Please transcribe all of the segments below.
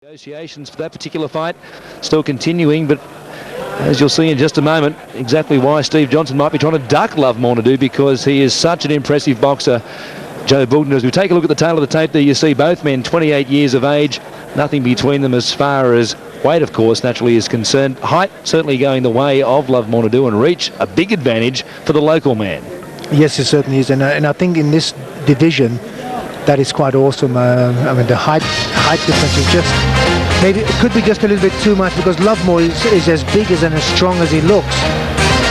Negotiations for that particular fight still continuing, but as you'll see in just a moment, exactly why Steve Johnson might be trying to duck Lovemore to do, because he is such an impressive boxer, Joe Boulton. As we take a look at the tail of the tape there, you see both men 28 years of age, nothing between them as far as weight, of course, naturally is concerned. Height certainly going the way of Lovemore to do, and reach a big advantage for the local man. Yes, it certainly is, and I think in this division that is quite awesome. I mean, the height difference is just, maybe it could be just a little bit too much, because Lovemore is as big and as strong as he looks,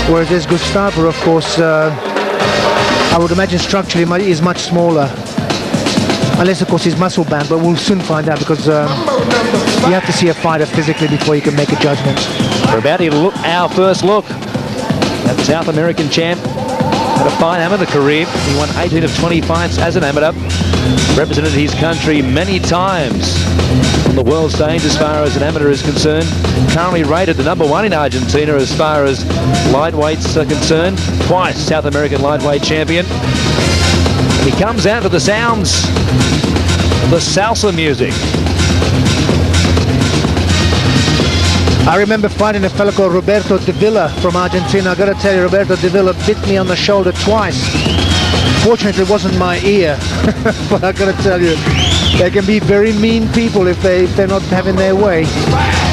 whereas there's Gustavo, of course, I would imagine structurally is much smaller, unless of course he's muscle bound, but we'll soon find out, because you have to see a fighter physically before you can make a judgment. We're about to look our first look at the South American champ. Had a fine amateur career. He won 18 of 20 fights as an amateur. Represented his country many times on the world stage as far as an amateur is concerned. Currently rated the #1 in Argentina as far as lightweights are concerned. Twice South American lightweight champion. He comes out to the sounds of the salsa music. I remember fighting a fellow called Roberto de Villa from Argentina. I got to tell you, Roberto de Villa bit me on the shoulder twice. Fortunately, it wasn't my ear, but I got to tell you, they can be very mean people if they're not having their way.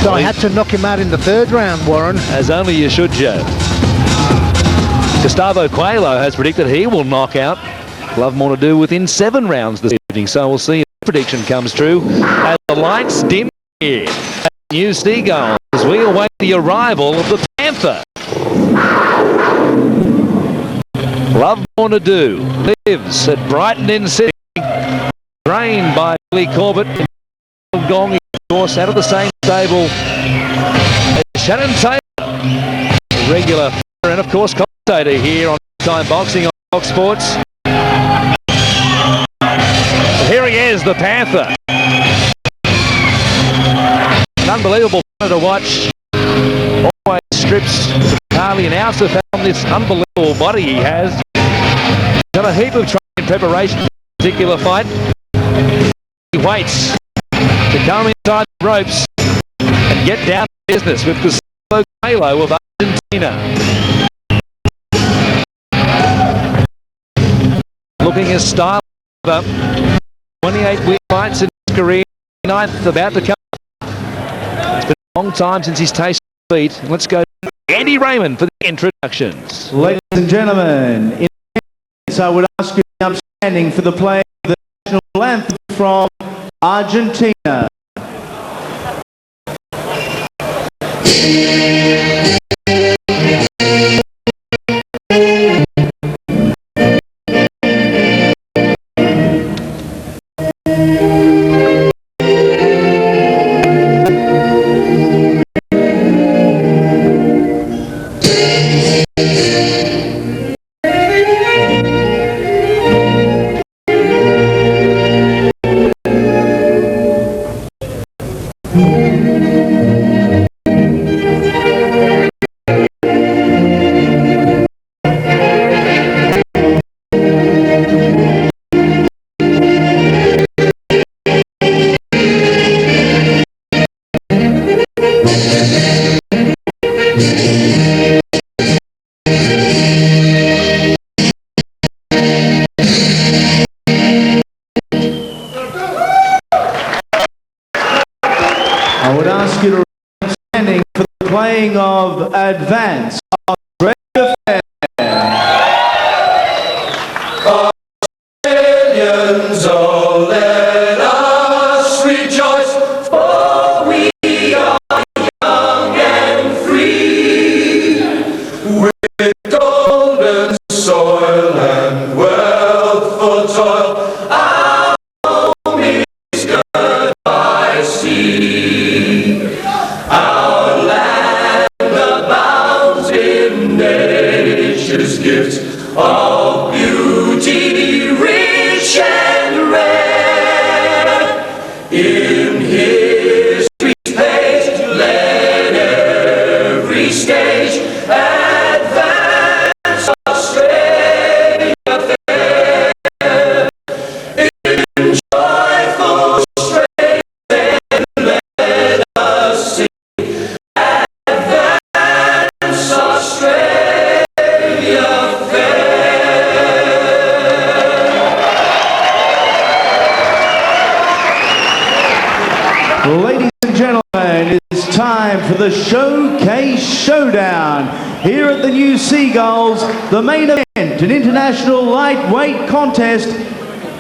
So I had to knock him out in the 3rd round, Warren. As only you should, Joe. Gustavo Cuello has predicted he will knock out Lovemore to do within 7 rounds this evening. So we'll see if the prediction comes true as the lights dim here at New Seagull, as we await the arrival of the Panther. Lovemore to do lives at Brighton in Sydney, trained by Billy Corbett. Gong, of course, out of the same stable as Shannon Taylor, regular and of course commentator here on Time Boxing on Fox Sports. Here he is, the Panther. An unbelievable fighter to watch. Always strips hardly an ounce of fat on this unbelievable body he has. Done a heap of training preparation for this particular fight. He waits to come inside the ropes and get down to business with Gustavo Cuello of Argentina. Looking as style of 28 win fights in his career, 9th about to come. It's been a long time since he's tasted defeat. Let's go to Andy Raymond for the introductions. Ladies and gentlemen, in minutes, I would ask you to be upstanding for the playing of the national anthem from Argentina. I would ask you to remain standing for the playing of Advance of Great Affair. Australians, oh, let us rejoice, for we are young and free, with golden soil and wealth for toil. Our home is good by sea. Our land abounds in Ladies and gentlemen, it's time for the Showcase Showdown. Here at the New Seagulls, the main event, an international lightweight contest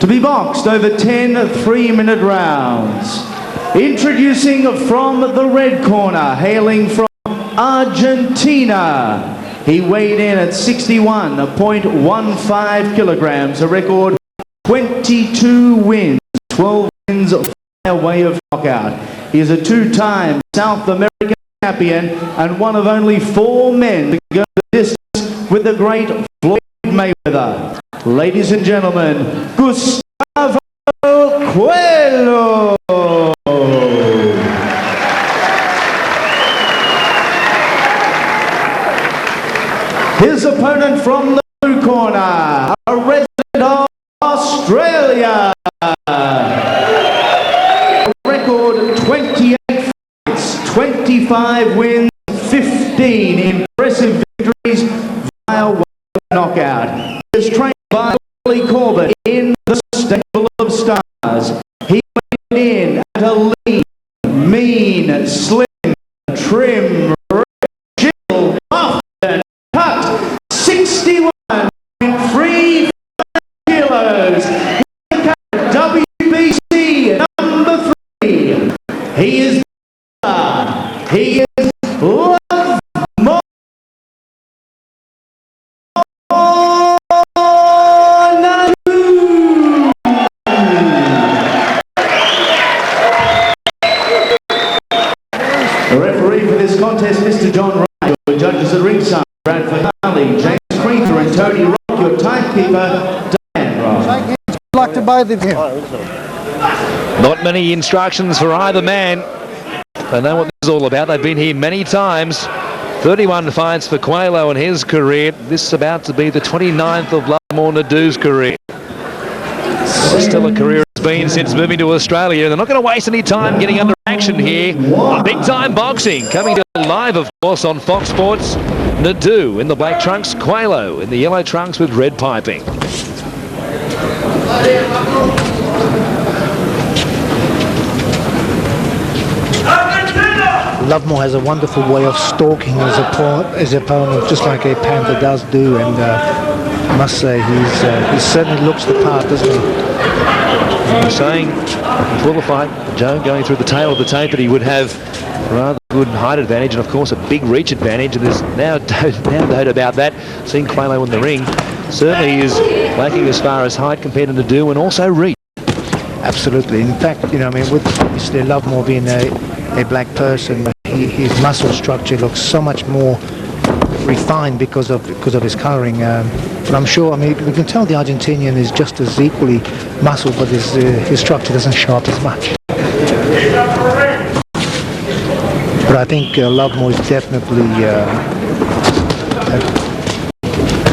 to be boxed over 10 3-minute rounds. Introducing from the red corner, hailing from Argentina. He weighed in at 61.15 kilograms, a record 22 wins, 12 wins by way of knockout. He is a two-time South American champion and one of only 4 men to go the distance with the great Floyd Mayweather. Ladies and gentlemen, Gustavo Cuello. His opponent from the blue corner, a resident of Australia. Record 28 fights, 25 wins, 15 impressive victories via knockout. He is trained by Billy Corbett in the Stable of Stars. He went in at a lean, mean, slim, trim, chill, buff, and cut 61.3 kilos. WBC number 3. He is Lovemore. The referee for this contest, Mr. John Wright. Your judges at ringside, Bradford Harley, James Creeper and Tony Rock. Your timekeeper, Dan Rock. Good luck to both of you. Not many instructions for either man. They know what this is all about. They've been here many times. 31 fights for Cuello in his career. This is about to be the 29th of Lovemore Ndou's career. Stellar career it's been since moving to Australia. They're not going to waste any time getting under action here on big time boxing. Coming to live, of course, on Fox Sports. Ndou in the black trunks, Cuello in the yellow trunks with red piping. Lovemore has a wonderful way of stalking his opponent, just like a panther does do, and I must say he certainly looks the part, doesn't he? He was saying before the fight, Joe, going through the tail of the tape, that he would have rather good height advantage and of course a big reach advantage, and there's now doubt about that. Seeing Cuello in the ring, certainly is lacking as far as height compared to Ndou and also reach. Absolutely. In fact, you know, I mean, with obviously Lovemore being a black person, his muscle structure looks so much more refined because of his coloring. But I'm sure, I mean, we can tell the Argentinian is just as equally muscle, but his structure doesn't show up as much. But I think Lovemore is definitely a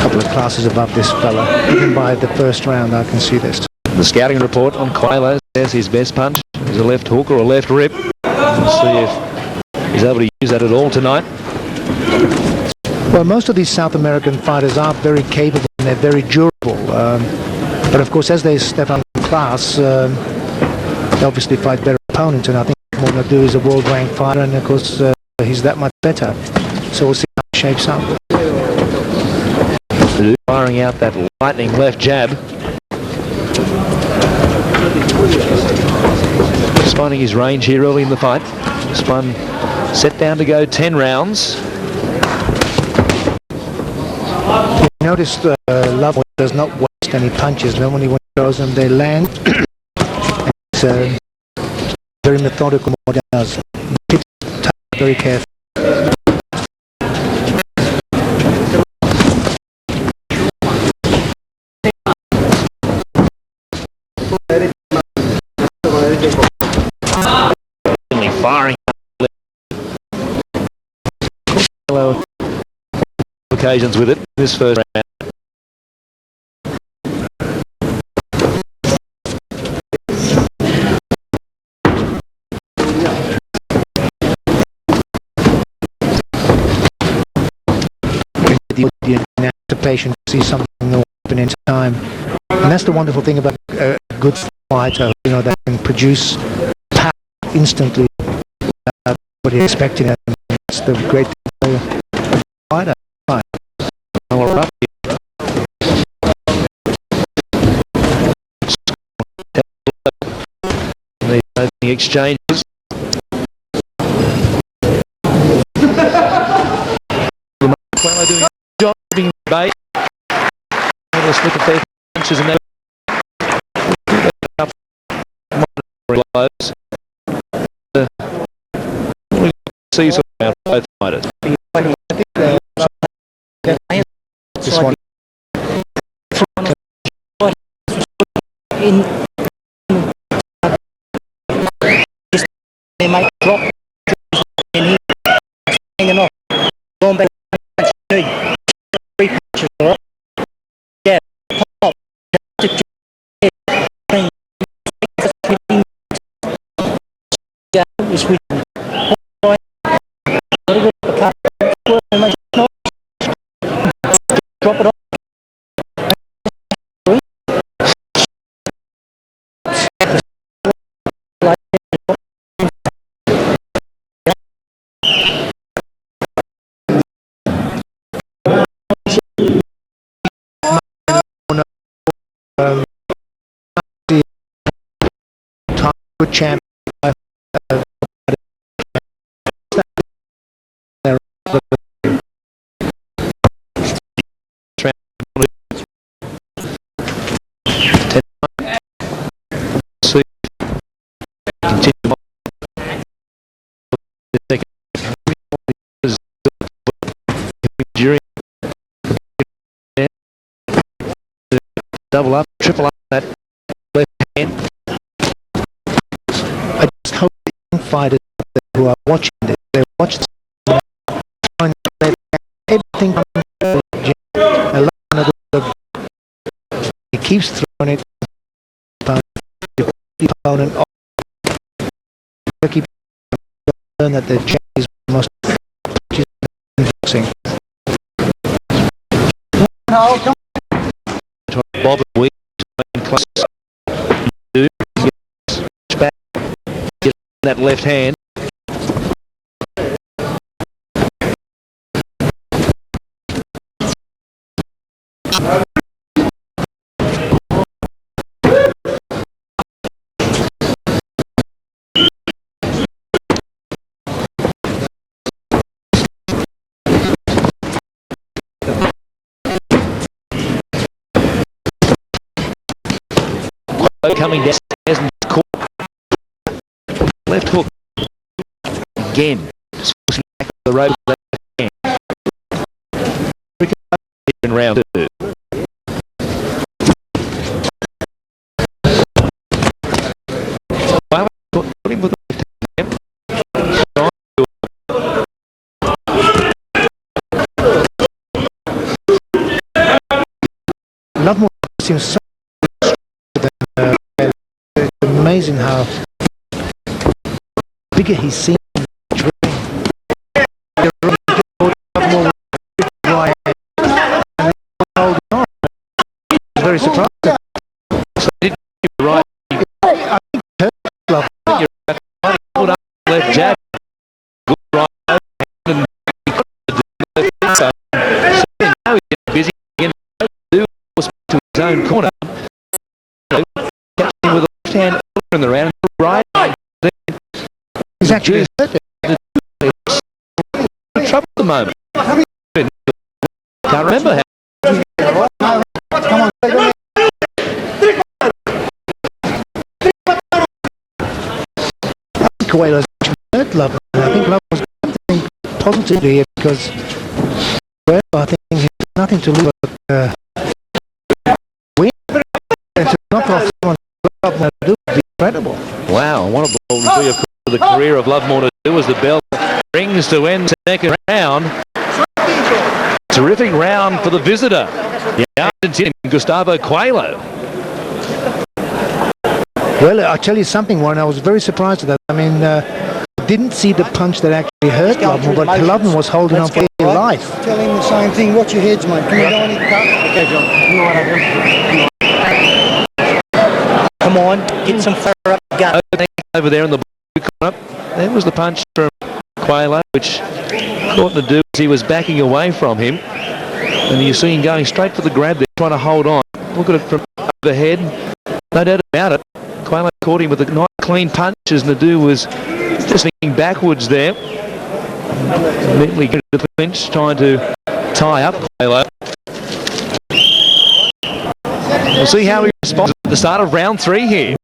couple of classes above this fella. Even by the first round, I can see this. The scouting report on Cuello says his best punch is a left hook or a left rip. We'll see if he's able to use that at all tonight. Well, most of these South American fighters are very capable and they're very durable. But of course, as they step up in class, they obviously fight better opponents. And I think Ndou is a world-ranked fighter, and of course, he's that much better. So we'll see how it shapes up. Firing out that lightning left jab. Just finding his range here early in the fight. This one set down to go 10 rounds. Notice Lovemore does not waste any punches. Normally when he throws them, they land. It's very methodical what he does. Picks up very carefully. Firing occasions with it this first round. The anticipation to see something new happen in time, and that's the wonderful thing about a good fighter, you know, that can produce power instantly what you're expecting. And that's the great thing for a fighter. All right. The opening exchanges. Cuello doing a job being bait. Able to slip a few punches and then up lows. We see some about both fighters. This one. They might drop and he's hanging off. Going back three punches, alright? Yeah, pop. Yeah, it's with drop it off. Good champ. Double up, triple up that left hand. I just hope the young fighters who are watching this, they watch this, everything he keeps throwing it, the opponent off. Keep learn that the champ is most punches in boxing. Bob and Weed close. Back, get that left hand. Coming downstairs and caught. Left hook again. Just pushing back the road with that hand. In round two. Well, put him with the left hand. Lovemore seems so amazing how bigger he seems. Very surprised. So did you right? I think You're put up left jab. Good right and so now he's getting busy again. Do to his own corner. Catching with the left hand in the round, right. He's actually perfect. Trouble at the moment. Can't remember how. Come on. Cuello's hurt Love. I think Love was something positively here because well, I think he has nothing to lose but win. And to knock off someone Lovemore to do would be incredible. Wow, what a ball to be of the career of Lovemore to do as the bell rings to end the second round. Terrific round for the visitor, the Argentinian Gustavo Cuello. Well, I'll tell you something, Warren. I was very surprised at that. I mean, didn't see the punch that actually hurt Lovemore, but Lovemore was holding on for dear life. Tell him the same thing. Watch your heads, mate. You don't need to cut. Okay, John. You know what I do. Come on, get some fire up the gut. Over there in the the corner. There was the punch from Cuello, which caught Ndou as he was backing away from him. And you see him going straight for the grab there, trying to hold on. Look at it from overhead. No doubt about it. Cuello caught him with a nice clean punch as Ndou was just thinking backwards there. Immediately get to the clinch, trying to tie up Cuello. We'll see how he responds at the start of round 3 here.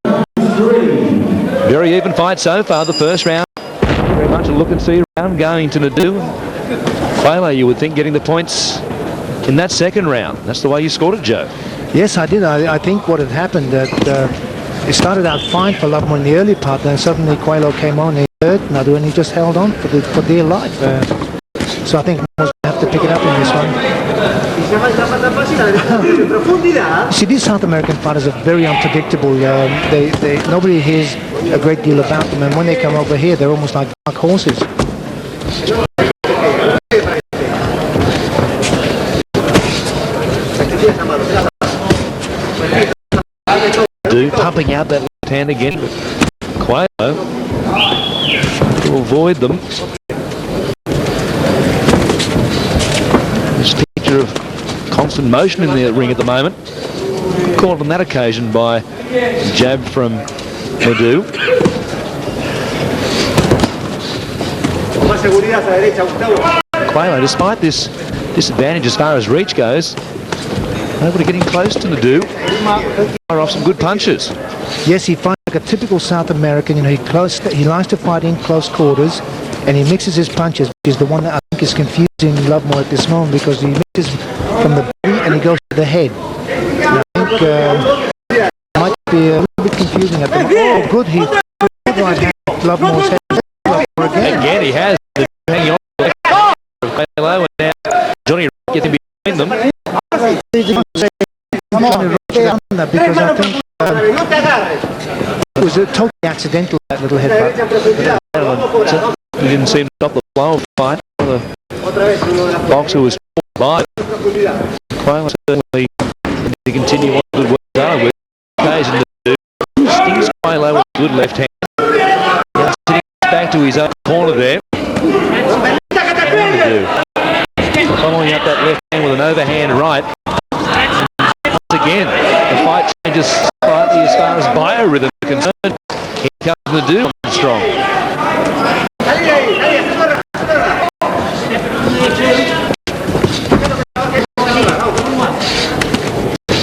Very even fight so far. The first round, very much a look and see round going to Ndou. Cuello, you would think, getting the points in that second round. That's the way you scored it, Joe. Yes, I did. I think what had happened that it started out fine for Lovemore in the early part, then suddenly Cuello came on and he hurt Ndou and he just held on for dear life. So I think we'll have to pick it up in this one. See, these South American fighters are very unpredictable. Nobody hears a great deal about them, and when they come over here, they're almost like dark horses. Ndou pumping out that left hand again, but Cuello to avoid them. This picture of constant motion in the ring at the moment, caught on that occasion by a jab from Ndou. Cuello, despite this disadvantage as far as reach goes, able to getting close to Ndou, fire off some good punches. Yes, he fights like a typical South American. You know, he likes to fight in close quarters, and he mixes his punches, which is the one that I think is confusing Lovemore at this moment, because he mixes from the body and he goes to the head. And I think it might be a little bit confusing at the moment. Oh, good, he right hand Lovemore's head. Again, he has hanging on to Cuello, and now Johnny gets in between them. Because I think it was totally accidental, that little headbutt. He didn't seem to stop the flow of the fight. The boxer was by. Cuello certainly to continue on good work done with. Occasion to do. Stings Cuello with a good left hand. Now sitting back to his own corner there. Following up that left hand with an overhand right. Again, the fight changes slightly as far as biorhythm is concerned. Here comes Ndou strong.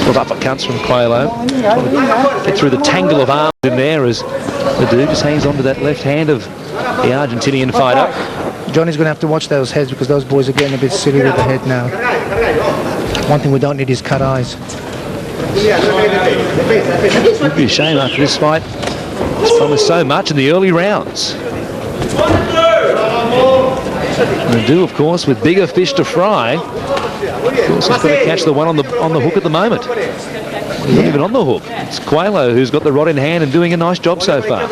Well, uppercuts from Cuello. Get through the tangle of arms in there as Ndou just hangs on to that left hand of the Argentinian fighter. Johnny's going to have to watch those heads, because those boys are getting a bit silly with the head now. One thing we don't need is cut eyes. It would be a shame after this fight. It's promised so much in the early rounds. Ndou, of course, with bigger fish to fry. Of course, he's got to catch the one on the hook at the moment. He's not even on the hook. It's Cuello who's got the rod in hand and doing a nice job so far.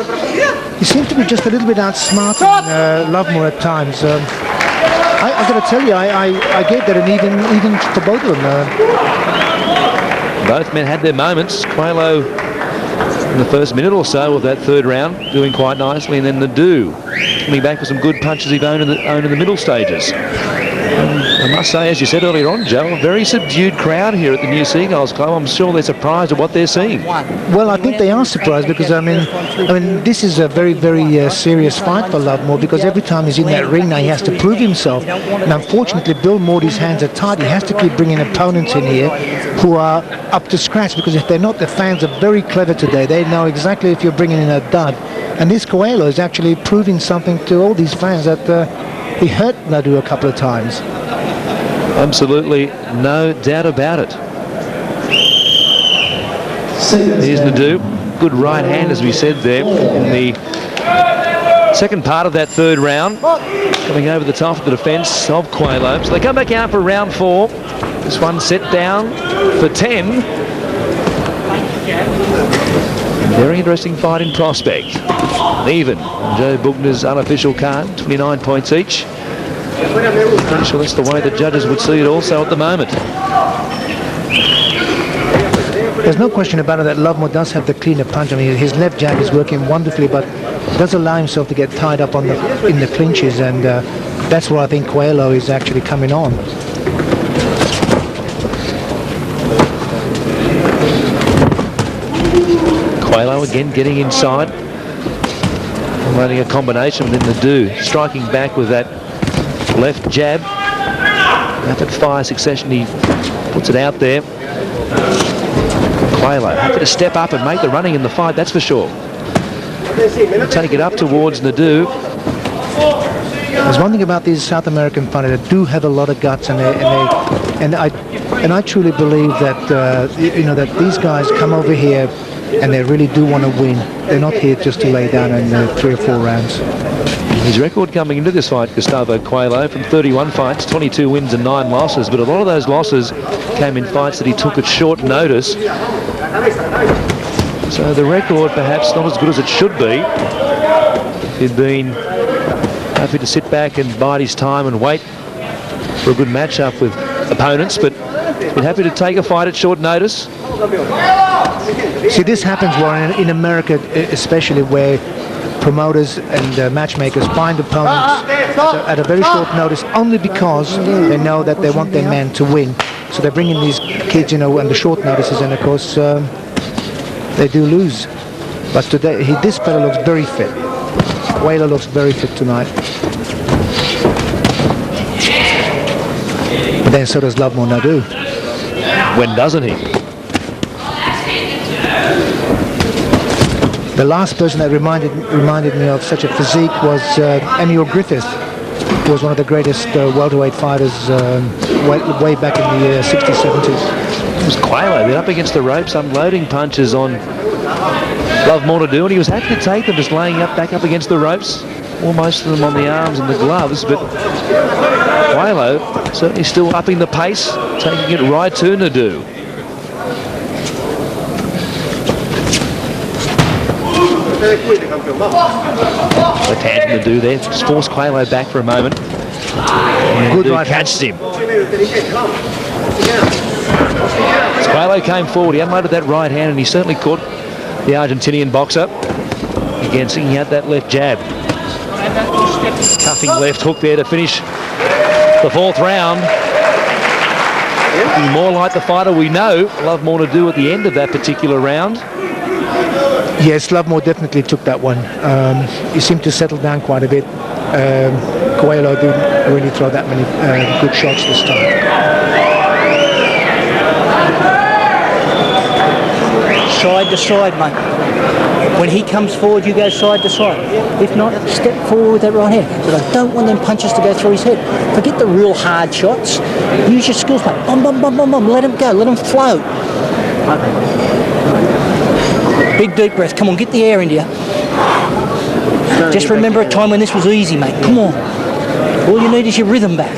He seems to be just a little bit outsmarting Lovemore at times. I've got to tell you, I gave that an even for both of them. Both men had their moments. Cuello in the first minute or so of that third round doing quite nicely, and then Ndou coming back with some good punches he's owned in the middle stages. I must say, as you said earlier on, Joe, a very subdued crowd here at the New Seagulls Club. I'm sure they're surprised at what they're seeing. Well, I think they are surprised, because I mean, this is a very, very serious fight for Lovemore, because every time he's in that ring now, he has to prove himself. And unfortunately, Bill Morty's hands are tied. He has to keep bringing opponents in here who are up to scratch, because if they're not, the fans are very clever today. They know exactly if you're bringing in a dud. And this Cuello is actually proving something to all these fans, that he hurt Ndou a couple of times. Absolutely no doubt about it. Here's Ndou. Good right hand, as we said there, in the second part of that third round. Coming over the top of the defence of Cuello. So they come back out for round 4. This one set down for 10. Very interesting fight in prospect. Even on Joe Bugner's unofficial card, 29 points each. I'm pretty sure that's the way the judges would see it also at the moment. There's no question about it that Lovemore does have the cleaner punch. I mean, his left jab is working wonderfully, but does allow himself to get tied up on in the clinches, and that's where I think Cuello is actually coming on. Cuello again getting inside, running a combination with Ndou, striking back with that left jab. Rapid fire succession, he puts it out there. Cuello happy to step up and make the running in the fight, that's for sure. Take it up towards Ndou. There's one thing about these South American fighters that do have a lot of guts, and I truly believe that you know, that these guys come over here and they really do want to win. They're not here just to lay down in 3 or 4 rounds. His record coming into this fight, Gustavo Cuello, from 31 fights, 22 wins and 9 losses, but a lot of those losses came in fights that he took at short notice. So the record perhaps not as good as it should be. He'd been happy to sit back and bide his time and wait for a good matchup with opponents, but been happy to take a fight at short notice. See, this happens in America, especially, where promoters and matchmakers find opponents at a very short notice only because they know that they want their man to win. So they bring in these kids, you know, under short notices, and of course they do lose. But today, this fellow looks very fit. Cuello looks very fit tonight. But then so does Lovemore Ndou. When doesn't he? The last person that reminded me of such a physique was Emil Griffith, who was one of the greatest welterweight fighters way back in the 60s, 70s. It was Cuello. They're up against the ropes, unloading punches on Lovemore Ndou, and he was happy to take them, just laying back up against the ropes, almost of them on the arms and the gloves, but Cuello certainly still upping the pace, taking it right to Ndou. Left hand to Ndou there, just force Cuello back for a moment. Good right catches him. As Cuello came forward, he unloaded that right hand, and he certainly caught the Argentinian boxer. Again, singing out that left jab. Cuffing left hook there to finish the 4th round. Looking more like the fighter we know Lovemore Ndou at the end of that particular round. Yes, Lovemore definitely took that one. He seemed to settle down quite a bit. Cuello didn't really throw that many good shots this time. Side to side, mate. When he comes forward, you go side to side. If not, step forward with that right hand. But I don't want them punches to go through his head. Forget the real hard shots. Use your skills, mate. Bum, bum, bum, bum, bum. Let him go. Let him flow. Big deep breath. Come on, get the air into you. Just remember a time when this was easy, mate. Come on. All you need is your rhythm back.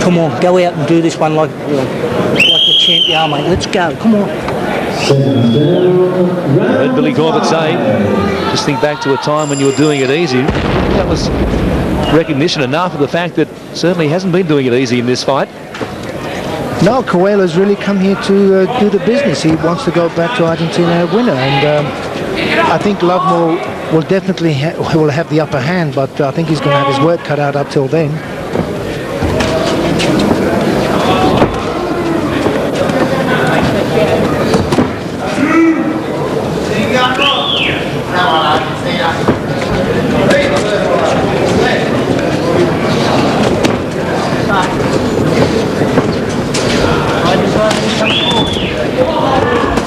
Come on, go out and do this one like the champ you are, mate. Let's go. Come on. I heard Billy Corbett say, just think back to a time when you were doing it easy. That was recognition enough of the fact that certainly hasn't been doing it easy in this fight. No, Cuello's really come here to do the business. He wants to go back to Argentina a winner, and I think Lovemore will definitely will have the upper hand, but I think he's going to have his work cut out up till then.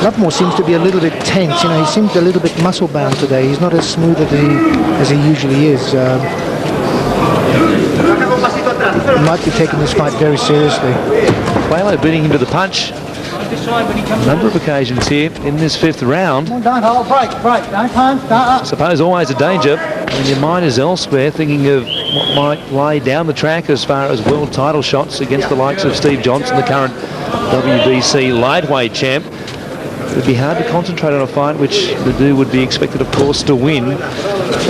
Lovemore seems to be a little bit tense. You know, he seems a little bit muscle-bound today. He's not as smooth as he usually is. He might be taking this fight very seriously. Cuello beating him to the punch a number of occasions here in this 5th round. Don't hold, break, don't hold, I suppose always a danger when your mind is elsewhere, thinking of what might lay down the track as far as world title shots against the likes of Steve Johnson, the current WBC lightweight champ. It would be hard to concentrate on a fight which Ndou would be expected, of course, to win.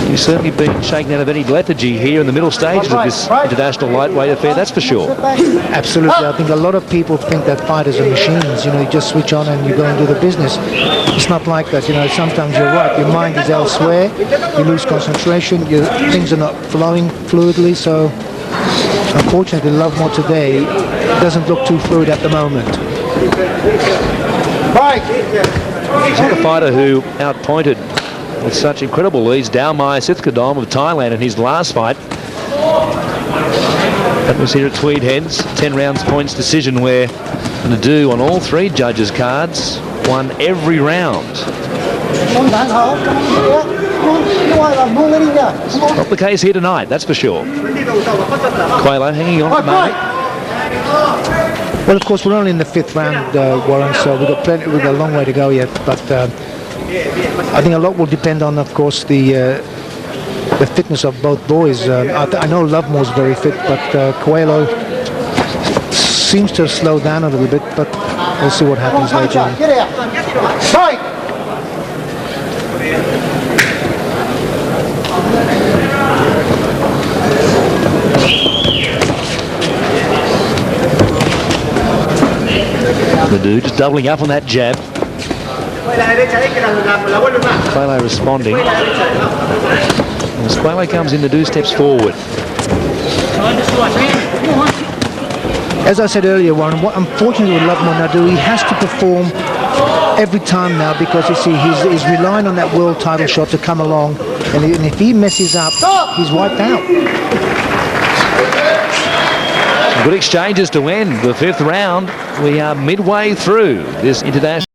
He's certainly been shaken out of any lethargy here in the middle stages of this international lightweight affair, that's for sure. Absolutely. I think a lot of people think that fighters are machines. You know, you just switch on and you go and do the business. It's not like that. You know, sometimes you're right. Your mind is elsewhere. You lose concentration. Things are not flowing fluidly. So, unfortunately, Lovemore today doesn't look too fluid at the moment. He's not a fighter who outpointed with such incredible ease Ndou Lovemore of Thailand in his last fight. That was here at Tweed Heads, 10 rounds points decision, where Ndou on all three judges' cards won every round. Not the case here tonight, that's for sure. Cuello hanging on at the moment. Well, of course, we're only in the 5th round, Warren, so we've got a long way to go yet. But I think a lot will depend on, of course, the fitness of both boys. I know Lovemore's very fit, but Cuello seems to have slowed down a little bit. But we'll see what happens later on. Ndou just doubling up on that jab. Cuello responding. As Cuello comes in, Ndou steps forward. As I said earlier, Warren, what unfortunately with Lovemore Ndou, he has to perform every time now, because you see he's relying on that world title shot to come along, and if he messes up, he's wiped out. Good exchanges to end the 5th round. We are midway through this international